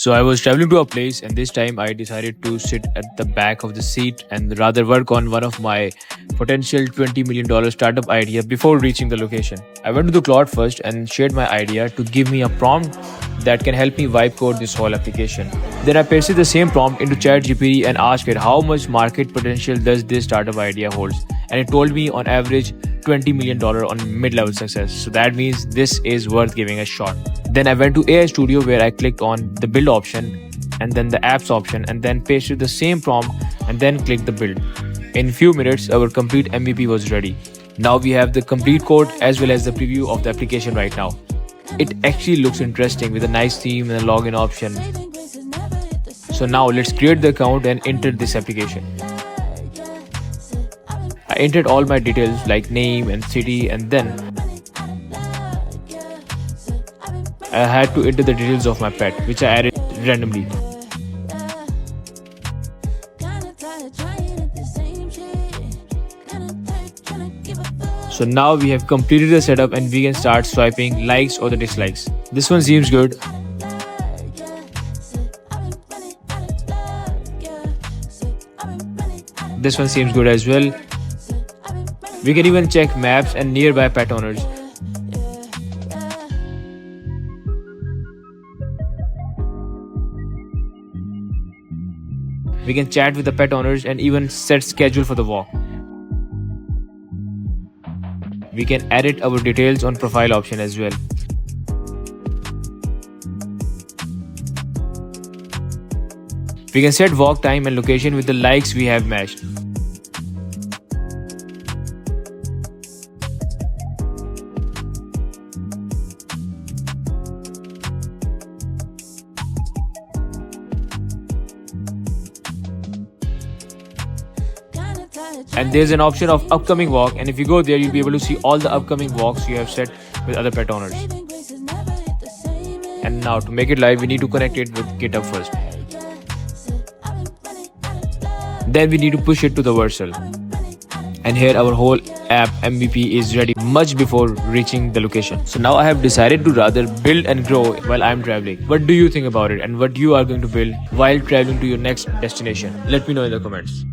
So I was traveling to a place, and this time I decided to sit at the back of the seat and rather work on one of my potential $20 million startup idea before reaching the location. I went to the Claude first and shared my idea to give me a prompt that can help me vibe code this whole application. Then I pasted the same prompt into ChatGPT and asked it how much market potential does this startup idea holds, and it told me on average $20 million on mid-level success. So that means this is worth giving a shot. Then I went to AI Studio where I clicked on the build option and then the apps option and then pasted the same prompt and then clicked the build. In few minutes, our complete MVP was ready. Now we have the complete code as well as the preview of the application right now. It actually looks interesting with a nice theme and a login option. So now let's create the account and enter this application. I entered all my details like name and city, and then I had to enter the details of my pet, which I added randomly. So now we have completed the setup and we can start swiping likes or the dislikes. This one seems good. This one seems good as well. We can even check maps and nearby pet owners. We can chat with the pet owners and even set schedule for the walk. We can edit our details on profile option as well. We can set walk time and location with the likes we have matched. And there's an option of upcoming walk, and if you go there you'll be able to see all the upcoming walks you have set with other pet owners. And now to make it live we need to connect it with GitHub first. Then we need to push it to the Vercel. And here our whole app MVP is ready much before reaching the location. So now I have decided to rather build and grow while I'm traveling. What do you think about it and what you are going to build while traveling to your next destination? Let me know in the comments.